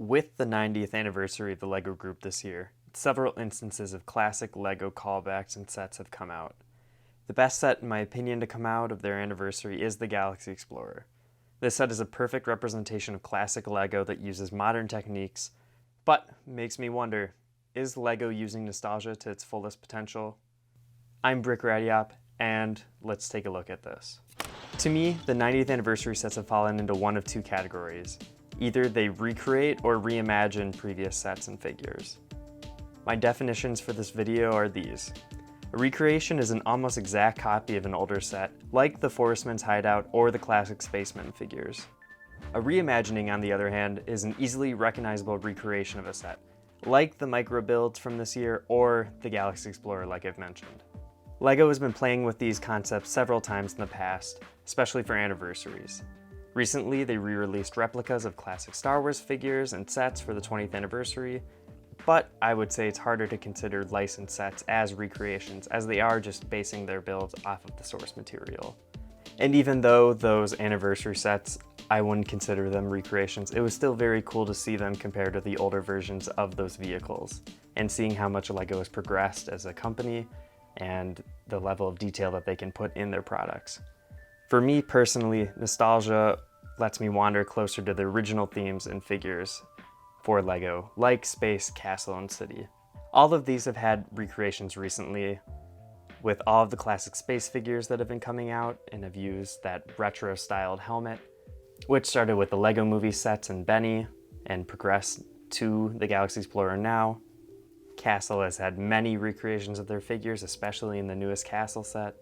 With the 90th anniversary of the LEGO Group this year, several instances of classic LEGO callbacks and sets have come out. The best set, in my opinion, to come out of their anniversary is the Galaxy Explorer. This set is a perfect representation of classic LEGO that uses modern techniques, but makes me wonder, is LEGO using nostalgia to its fullest potential? I'm Brick Radiop, and let's take a look at this. To me, the 90th anniversary sets have fallen into one of two categories. Either they recreate or reimagine previous sets and figures. My definitions for this video are these. A recreation is an almost exact copy of an older set, like the Forestman's Hideout or the classic Spaceman figures. A reimagining, on the other hand, is an easily recognizable recreation of a set, like the micro builds from this year or the Galaxy Explorer like I've mentioned. LEGO has been playing with these concepts several times in the past, especially for anniversaries. Recently, they re-released replicas of classic Star Wars figures and sets for the 20th anniversary, but I would say it's harder to consider licensed sets as recreations, as they are just basing their builds off of the source material. And even though those anniversary sets, I wouldn't consider them recreations, it was still very cool to see them compared to the older versions of those vehicles, and seeing how much LEGO has progressed as a company and the level of detail that they can put in their products. For me personally, nostalgia lets me wander closer to the original themes and figures for LEGO, like space, castle, and city. All of these have had recreations recently, with all of the classic space figures that have been coming out and have used that retro-styled helmet, which started with the LEGO movie sets and Benny, and progressed to the Galaxy Explorer now. Castle has had many recreations of their figures, especially in the newest Castle set.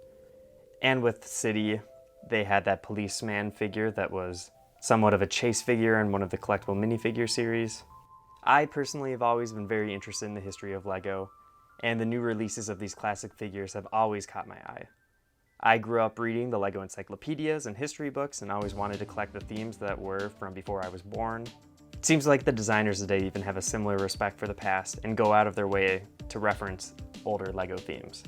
And with City, they had that policeman figure that was somewhat of a chase figure in one of the Collectible Minifigure series. I personally have always been very interested in the history of LEGO, and the new releases of these classic figures have always caught my eye. I grew up reading the LEGO encyclopedias and history books and always wanted to collect the themes that were from before I was born. It seems like the designers today even have a similar respect for the past and go out of their way to reference older LEGO themes.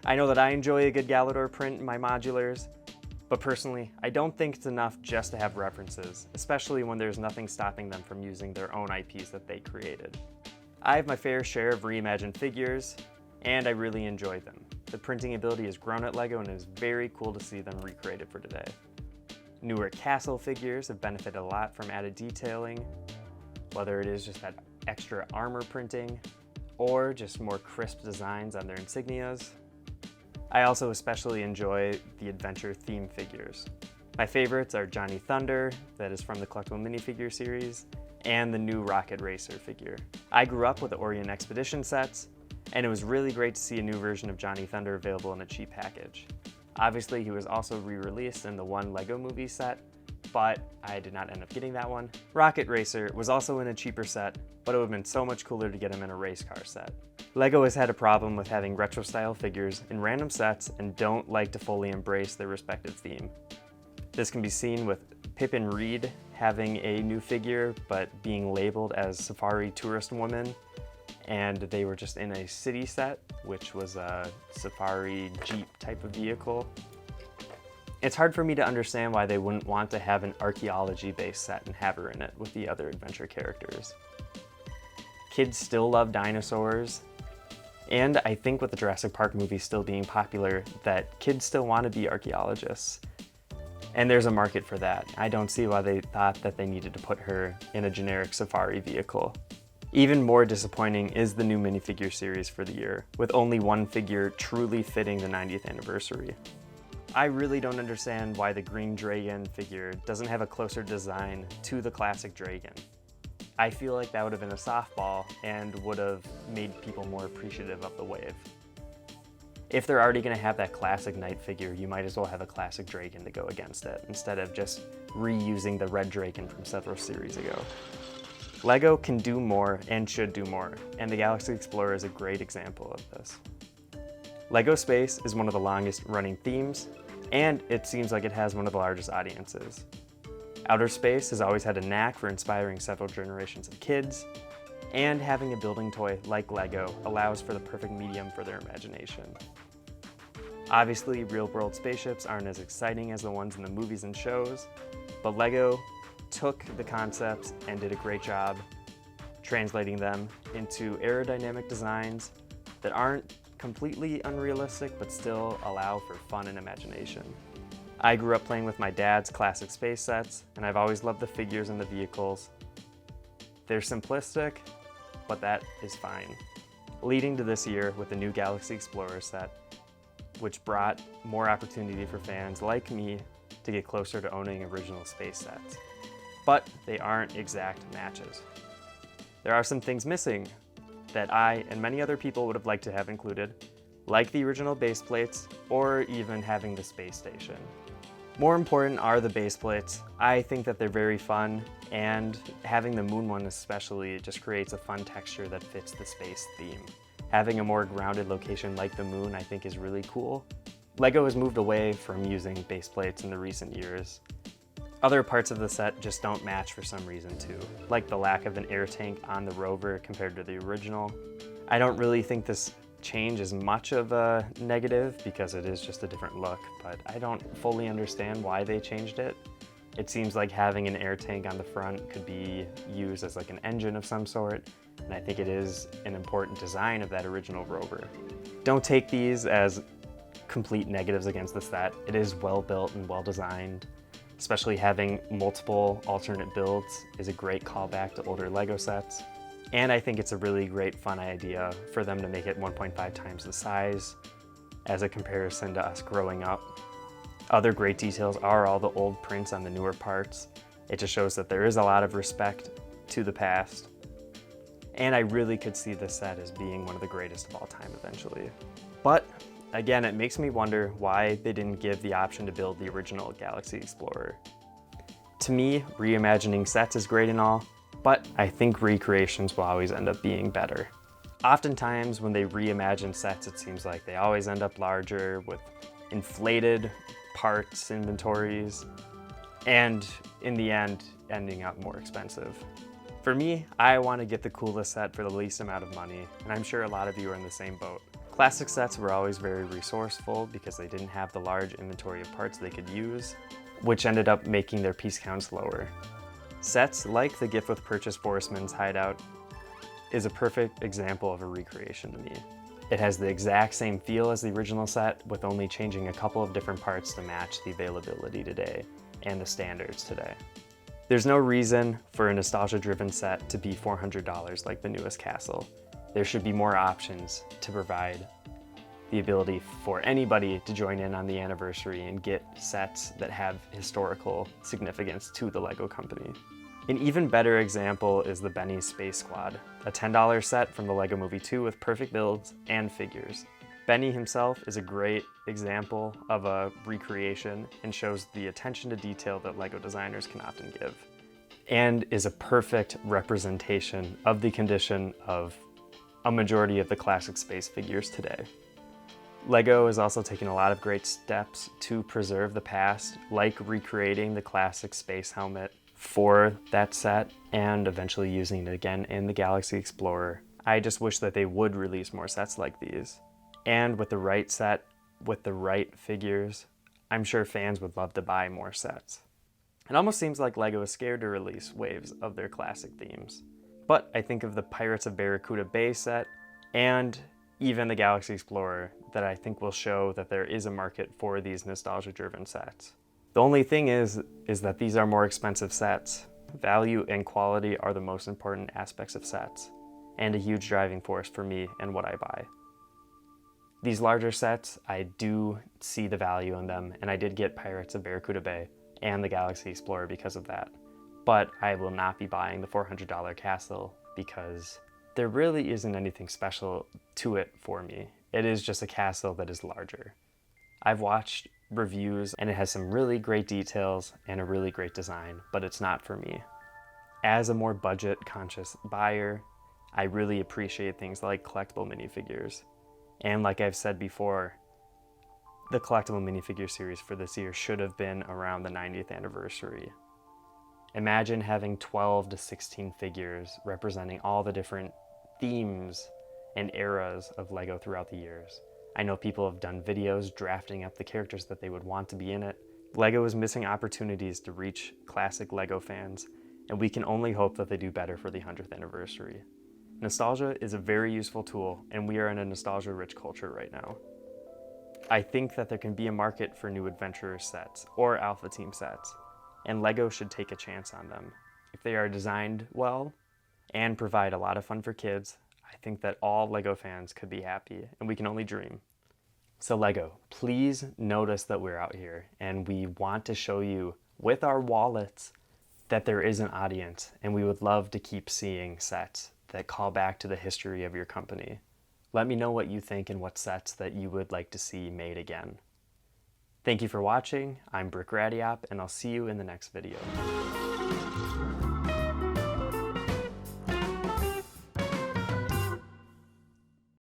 I know that I enjoy a good Galador print in my modulars, but personally, I don't think it's enough just to have references, especially when there's nothing stopping them from using their own IPs that they created. I have my fair share of reimagined figures, and I really enjoy them. The printing ability has grown at LEGO, and it is very cool to see them recreated for today. Newer castle figures have benefited a lot from added detailing, whether it is just that extra armor printing, or just more crisp designs on their insignias. I also especially enjoy the adventure theme figures. My favorites are Johnny Thunder, that is from the Collectible Minifigure series, and the new Rocket Racer figure. I grew up with the Orient Expedition sets, and it was really great to see a new version of Johnny Thunder available in a cheap package. Obviously, he was also re-released in the one LEGO movie set, but I did not end up getting that one. Rocket Racer was also in a cheaper set, but it would have been so much cooler to get him in a race car set. LEGO has had a problem with having retro-style figures in random sets and don't like to fully embrace their respective theme. This can be seen with Pip and Reed having a new figure, but being labeled as Safari Tourist Woman, and they were just in a city set, which was a Safari Jeep type of vehicle. It's hard for me to understand why they wouldn't want to have an archaeology-based set and have her in it with the other adventure characters. Kids still love dinosaurs, and I think with the Jurassic Park movie still being popular, that kids still want to be archaeologists. And there's a market for that. I don't see why they thought that they needed to put her in a generic safari vehicle. Even more disappointing is the new minifigure series for the year, with only one figure truly fitting the 90th anniversary. I really don't understand why the green dragon figure doesn't have a closer design to the classic dragon. I feel like that would have been a softball and would have made people more appreciative of the wave. If they're already going to have that classic knight figure, you might as well have a classic dragon to go against it, instead of just reusing the red dragon from several series ago. LEGO can do more and should do more, and the Galaxy Explorer is a great example of this. LEGO Space is one of the longest running themes, and it seems like it has one of the largest audiences. Outer space has always had a knack for inspiring several generations of kids, and having a building toy like LEGO allows for the perfect medium for their imagination. Obviously, real-world spaceships aren't as exciting as the ones in the movies and shows, but LEGO took the concepts and did a great job translating them into aerodynamic designs that aren't completely unrealistic but still allow for fun and imagination. I grew up playing with my dad's classic space sets, and I've always loved the figures and the vehicles. They're simplistic, but that is fine. Leading to this year with the new Galaxy Explorer set, which brought more opportunity for fans like me to get closer to owning original space sets. But they aren't exact matches. There are some things missing that I and many other people would have liked to have included, like the original base plates or even having the space station. More important are the base plates. I think that they're very fun, and having the moon one especially just creates a fun texture that fits the space theme. Having a more grounded location like the moon I think is really cool. LEGO has moved away from using base plates in the recent years. Other parts of the set just don't match for some reason too, like the lack of an air tank on the rover compared to the original. I don't really think this change is much of a negative because it is just a different look, but I don't fully understand why they changed it. It seems like having an air tank on the front could be used as like an engine of some sort, and I think it is an important design of that original rover. Don't take these as complete negatives against the set. It is well built and well designed. Especially having multiple alternate builds is a great callback to older LEGO sets. And I think it's a really great fun idea for them to make it 1.5 times the size as a comparison to us growing up. Other great details are all the old prints on the newer parts. It just shows that there is a lot of respect to the past. And I really could see this set as being one of the greatest of all time eventually. But again, it makes me wonder why they didn't give the option to build the original Galaxy Explorer. To me, reimagining sets is great and all, but I think recreations will always end up being better. Oftentimes when they reimagine sets, it seems like they always end up larger with inflated parts inventories, and in the end, ending up more expensive. For me, I want to get the coolest set for the least amount of money, and I'm sure a lot of you are in the same boat. Classic sets were always very resourceful because they didn't have the large inventory of parts they could use, which ended up making their piece counts lower. Sets like the Gift with Purchase Forestman's Hideout is a perfect example of a recreation to me. It has the exact same feel as the original set, with only changing a couple of different parts to match the availability today and the standards today. There's no reason for a nostalgia-driven set to be $400 like the newest castle. There should be more options to provide the ability for anybody to join in on the anniversary and get sets that have historical significance to the LEGO company. An even better example is the Benny's Space Squad, a $10 set from the LEGO Movie 2 with perfect builds and figures. Benny himself is a great example of a recreation and shows the attention to detail that LEGO designers can often give, and is a perfect representation of the condition of a majority of the classic space figures today. LEGO has also taken a lot of great steps to preserve the past, like recreating the classic space helmet for that set and eventually using it again in the Galaxy Explorer. I just wish that they would release more sets like these. And with the right set, with the right figures, I'm sure fans would love to buy more sets. It almost seems like LEGO is scared to release waves of their classic themes. But I think of the Pirates of Barracuda Bay set and even the Galaxy Explorer that I think will show that there is a market for these nostalgia-driven sets. The only thing is that these are more expensive sets. Value and quality are the most important aspects of sets, and a huge driving force for me and what I buy. These larger sets, I do see the value in them, and I did get Pirates of Barracuda Bay and the Galaxy Explorer because of that. But I will not be buying the $400 castle because there really isn't anything special to it for me. It is just a castle that is larger. I've watched reviews and it has some really great details and a really great design, but it's not for me. As a more budget-conscious buyer, I really appreciate things like collectible minifigures. And like I've said before, the collectible minifigure series for this year should have been around the 90th anniversary. Imagine having 12 to 16 figures representing all the different themes and eras of LEGO throughout the years. I know people have done videos drafting up the characters that they would want to be in it. LEGO is missing opportunities to reach classic LEGO fans, and we can only hope that they do better for the 100th anniversary. Nostalgia is a very useful tool, and we are in a nostalgia-rich culture right now. I think that there can be a market for new Adventurer sets or Alpha Team sets, and LEGO should take a chance on them. If they are designed well and provide a lot of fun for kids, I think that all LEGO fans could be happy, and we can only dream. So LEGO, please notice that we're out here, and we want to show you with our wallets that there is an audience, and we would love to keep seeing sets that call back to the history of your company. Let me know what you think and what sets that you would like to see made again. Thank you for watching. I'm Brick Radiop, and I'll see you in the next video.